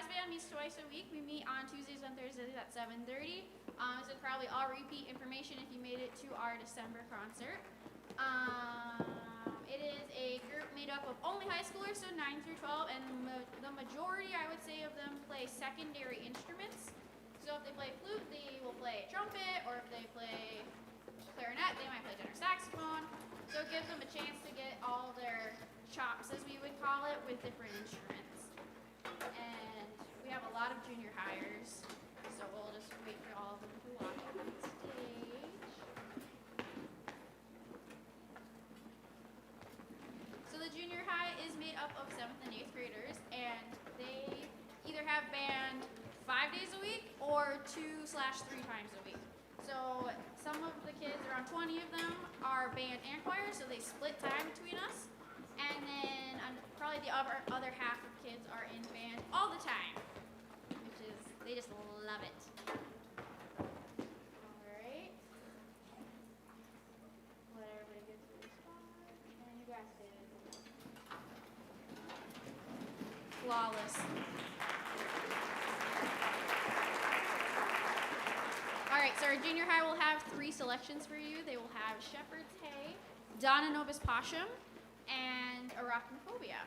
Jazz band meets twice a week. We meet on Tuesdays and Thursdays at 7:30. This is probably all repeat information if you made it to our December concert. It is a group made up of only high schoolers, so 9 through 12, and the majority, I would say, of them play secondary instruments. So if they play flute, they will play trumpet, or if they play clarinet, they might play tenor saxophone. So it gives them a chance to get all their chops, as we would call it, with different instruments. And we have a lot of junior hires, so we'll just wait for all of them to walk on stage. So the junior high is made up of 7th and 8th graders, and they either have band 5 days a week or 2/3 times a week. So some of the kids, around 20 of them, are band and choir, so they split time between us. And then probably the other half of kids are in band all the time, which is, they just love it. All right. Let everybody get to their spot. And you guys did it. Flawless. All right, so our junior high will have 3 selections for you. They will have Shepherd's Hay, Donna Novus Posham, and Arachnophobia.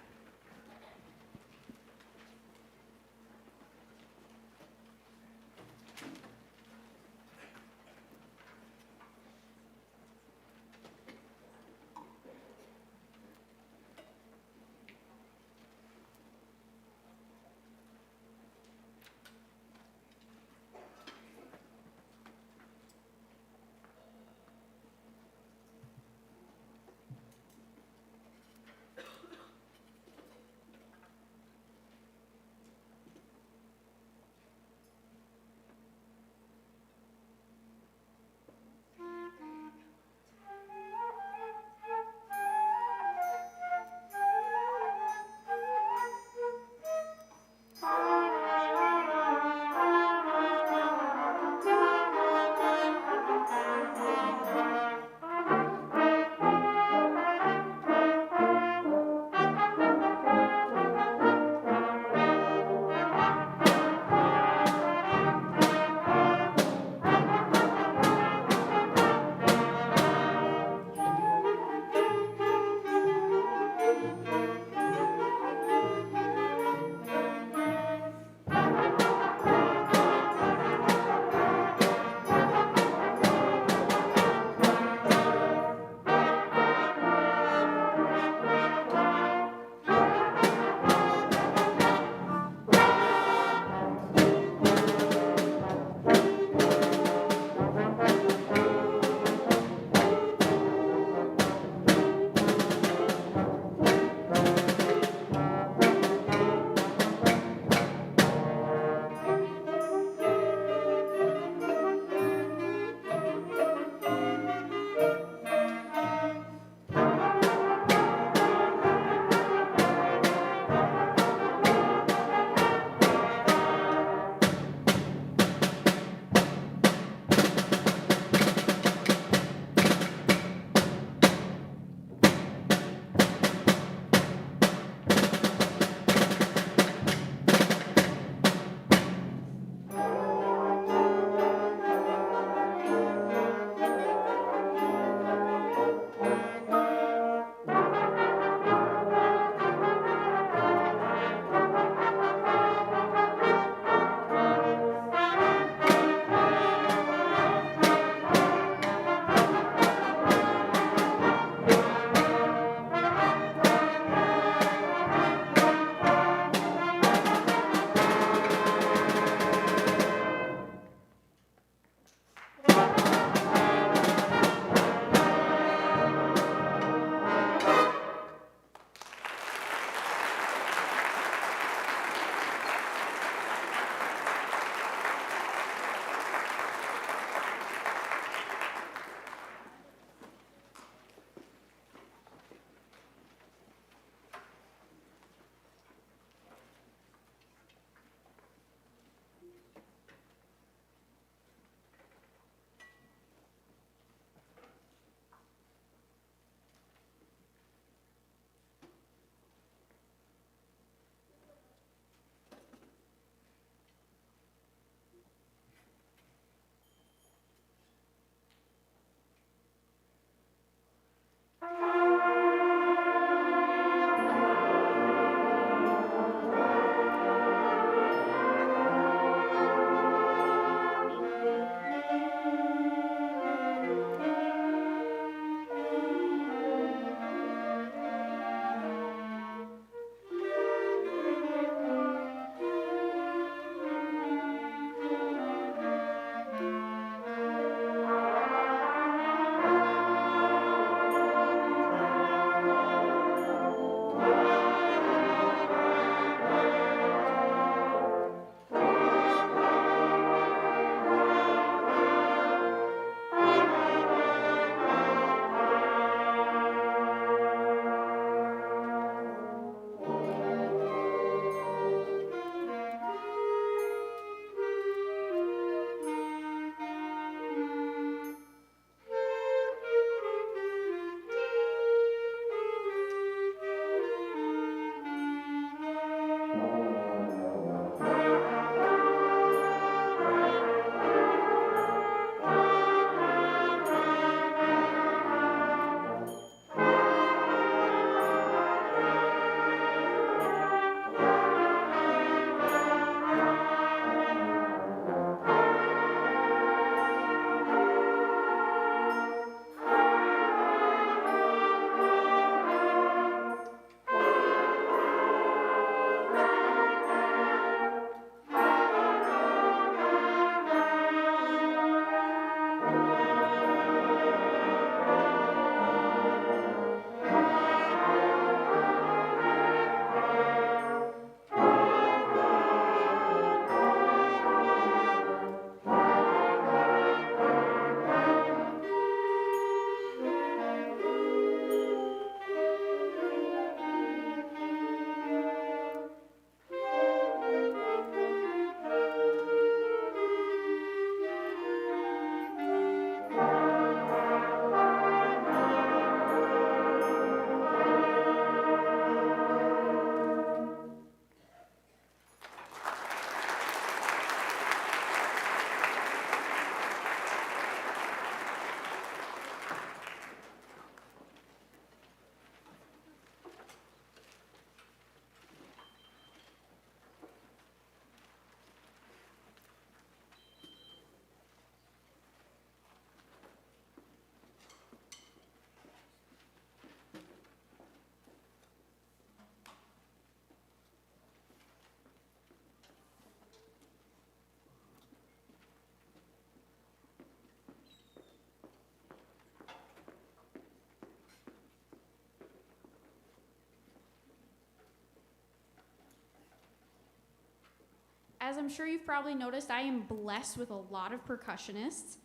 as I'm sure you've probably noticed, I am blessed with a lot of percussionists.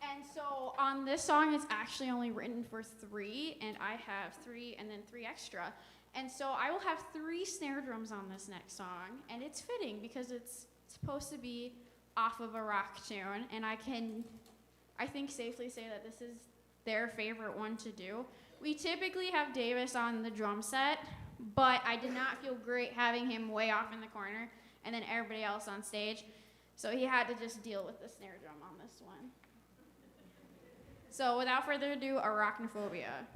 And so on this song, it's actually only written for 3, and I have 3 and then 3 extra. And so I will have 3 snare drums on this next song, and it's fitting because it's supposed to be off of a rock tune, and I think safely say that this is their favorite one to do. We typically have Davis on the drum set, but I did not feel great having him way off in the corner and then everybody else on stage. So he had to just deal with the snare drum on this one. So without further ado, Arachnophobia.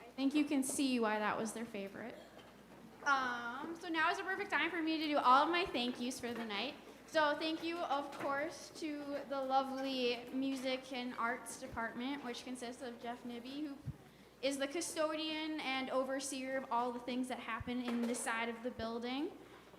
I think you can see why that was their favorite. So now is a perfect time for me to do all of my thank yous for the night. So thank you, of course, to the lovely music and arts department, which consists of Jeff Nibby, who is the custodian and overseer of all the things that happen in this side of the building.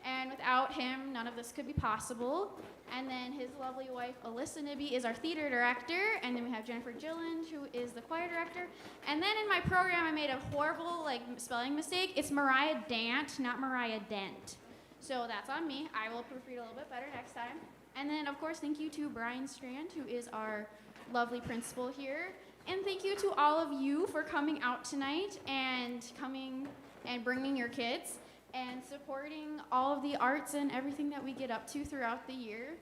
And without him, none of this could be possible. And then his lovely wife, Alyssa Nibby, is our theater director. And then we have Jennifer Gilland, who is the choir director. And then in my program, I made a horrible spelling mistake. It's Mariah Dant, not Mariah Dent. So that's on me. I will proofread a little bit better next time. And then, of course, thank you to Brian Strand, who is our lovely principal here. And thank you to all of you for coming out tonight and coming and bringing your kids and supporting all of the arts and everything that we get up to throughout the year.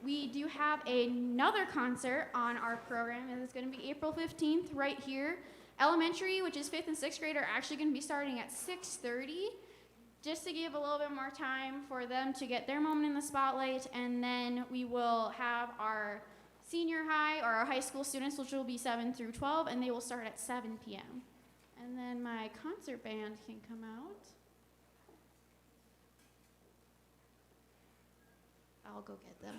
We do have another concert on our program, and it's going to be April 15th right here. Elementary, which is 5th and 6th grade, are actually going to be starting at 6:30, just to give a little bit more time for them to get their moment in the spotlight, and then we will have our senior high or our high school students, which will be 7 through 12, and they will start at 7 p.m. And then my concert band can come out. I'll go get them.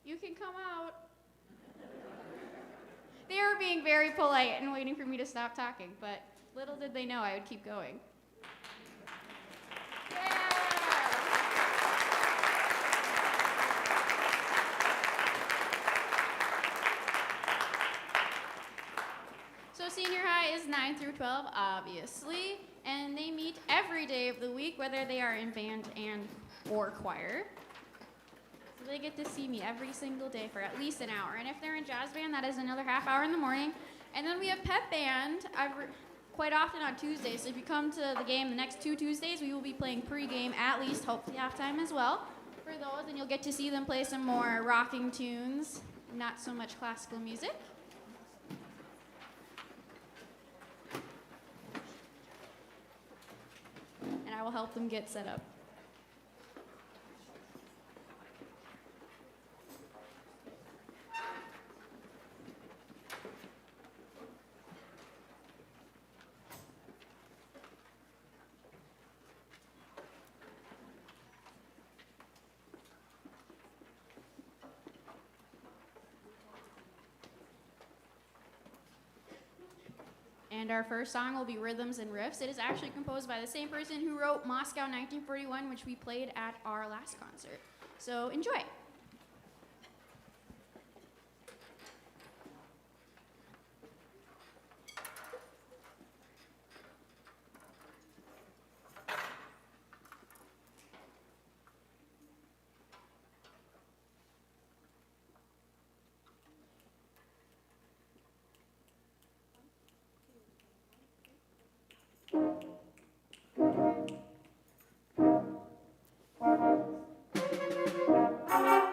You can come out. They were being very polite and waiting for me to stop talking, but little did they know I would keep going. Yeah! So senior high is 9 through 12, obviously, and they meet every day of the week, whether they are in band and or choir. So they get to see me every single day for at least an hour. And if they're in jazz band, that is another half hour in the morning. And then we have pep band quite often on Tuesdays. So if you come to the game the next 2 Tuesdays, we will be playing pregame at least, hopefully halftime as well. For those, and you'll get to see them play some more rocking tunes, not so much classical music. And I will help them get set up. And our first song will be Rhythms and Riffs. It is actually composed by the same person who wrote Moscow 1941, which we played at our last concert. So enjoy. Thank you.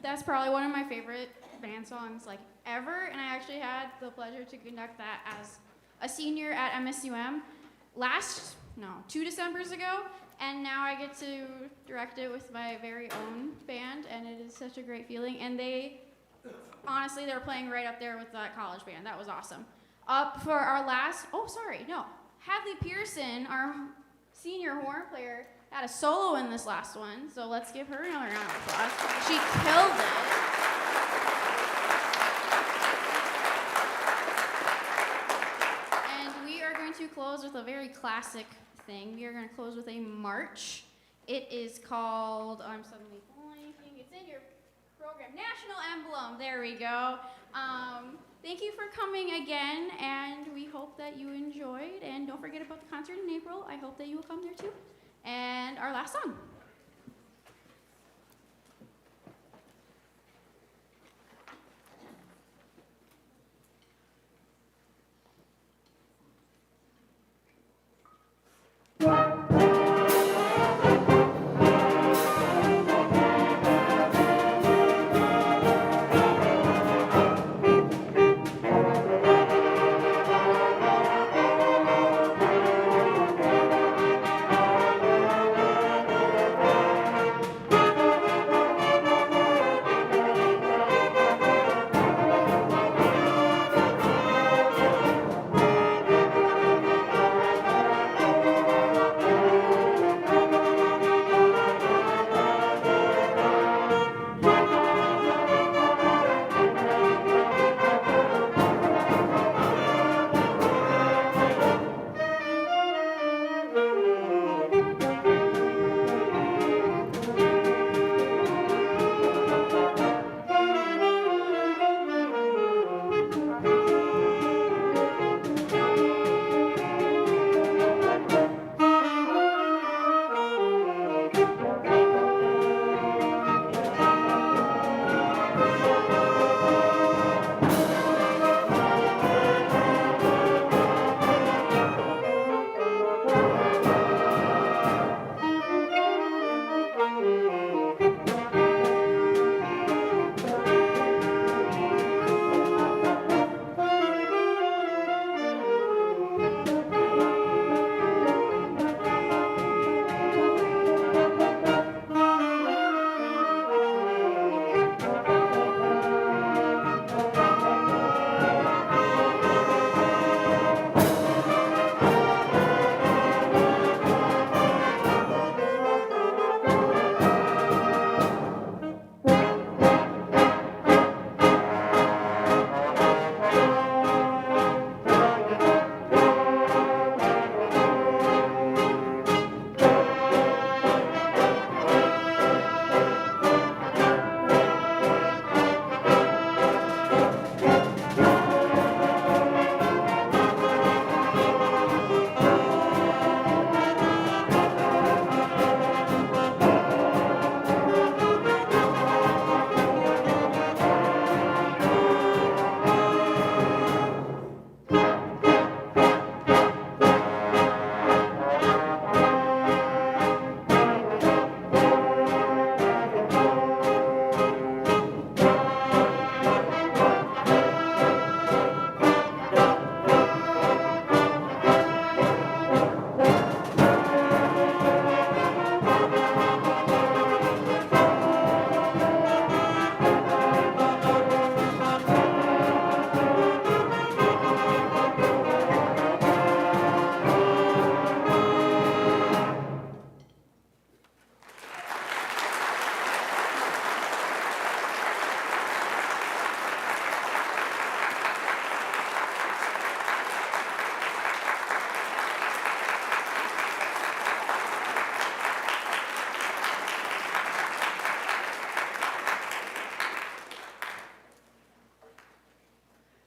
That's probably one of my favorite band songs like ever, and I actually had the pleasure to conduct that as a senior at MSUM 2 Decembers ago, and now I get to direct it with my very own band, and it is such a great feeling. And honestly, they're playing right up there with that college band. That was awesome. Up for our Hadley Pearson, our senior horn player, had a solo in this last one, so let's give her another round of applause. She killed it. And we are going to close with a very classic thing. We are going to close with a march. It is called, I'm suddenly blanking, it's in your program, National Emblem. There we go. Thank you for coming again, and we hope that you enjoyed. And don't forget about the concert in April. I hope that you will come there too. And our last song.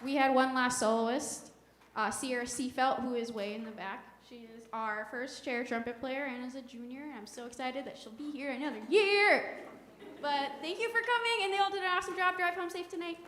We had one last soloist, Sierra Seafelt, who is way in the back. She is our first chair trumpet player and is a junior, and I'm so excited that she'll be here another year. But thank you for coming, and they all did an awesome job. Drive home safe tonight.